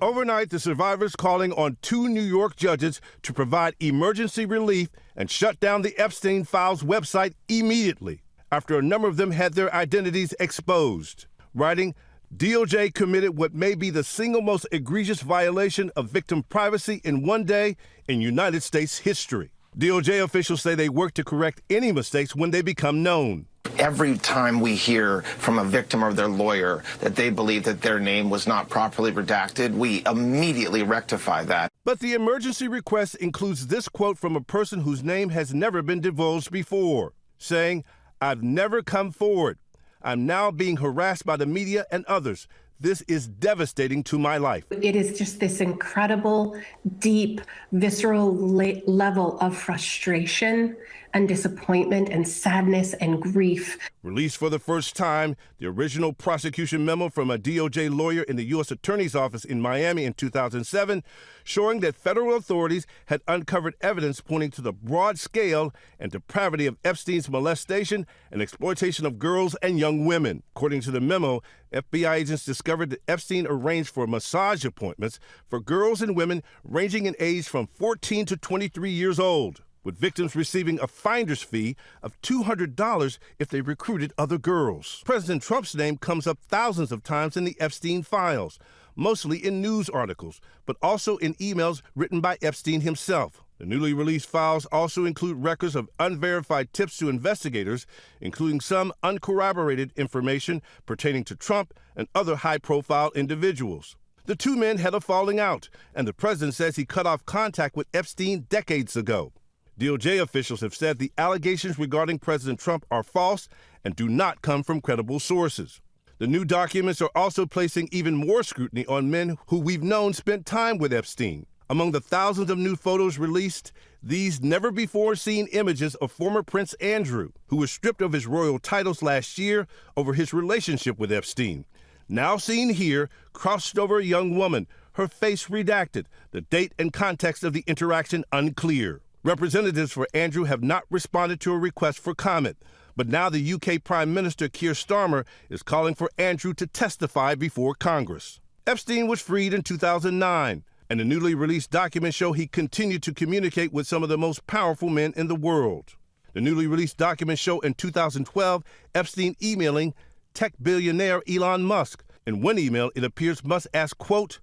Overnight, the survivors calling on 2 New York judges to provide emergency relief and shut down the Epstein Files website immediately after a number of them had their identities exposed. Writing, DOJ committed what may be the single most egregious violation of victim privacy in one day in United States history. DOJ officials say they work to correct any mistakes when they become known. Every time we hear from a victim or their lawyer that they believe that their name was not properly redacted, we immediately rectify that. But the emergency request includes this quote from a person whose name has never been divulged before, saying, "I've never come forward. I'm now being harassed by the media and others. This is devastating to my life." It is just this incredible, deep, visceral level of frustration and disappointment and sadness and grief. Released for the first time, the original prosecution memo from a DOJ lawyer in the U.S. Attorney's Office in Miami in 2007, showing that federal authorities had uncovered evidence pointing to the broad scale and depravity of Epstein's molestation and exploitation of girls and young women. According to the memo, FBI agents discovered that Epstein arranged for massage appointments for girls and women ranging in age from 14 to 23 years old, with victims receiving a finder's fee of $200 if they recruited other girls. President Trump's name comes up thousands of times in the Epstein files, mostly in news articles, but also in emails written by Epstein himself. The newly released files also include records of unverified tips to investigators, including some uncorroborated information pertaining to Trump and other high-profile individuals. The 2 men had a falling out, and the president says he cut off contact with Epstein decades ago. DOJ officials have said the allegations regarding President Trump are false and do not come from credible sources. The new documents are also placing even more scrutiny on men who we've known spent time with Epstein. Among the thousands of new photos released, these never-before-seen images of former Prince Andrew, who was stripped of his royal titles last year over his relationship with Epstein. Now seen here, crouched over a young woman, her face redacted, the date and context of the interaction unclear. Representatives for Andrew have not responded to a request for comment, but now the UK Prime Minister Keir Starmer is calling for Andrew to testify before Congress. Epstein was freed in 2009, and the newly released documents show he continued to communicate with some of the most powerful men in the world. The newly released documents show in 2012 Epstein emailing tech billionaire Elon Musk. In one email, it appears Musk asked, quote,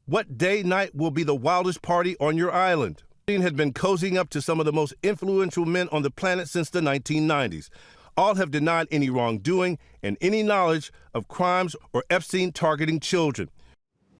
"What day night will be the wildest party on your island?" Epstein had been cozying up to some of the most influential men on the planet since the 1990s. All have denied any wrongdoing and any knowledge of crimes or Epstein targeting children.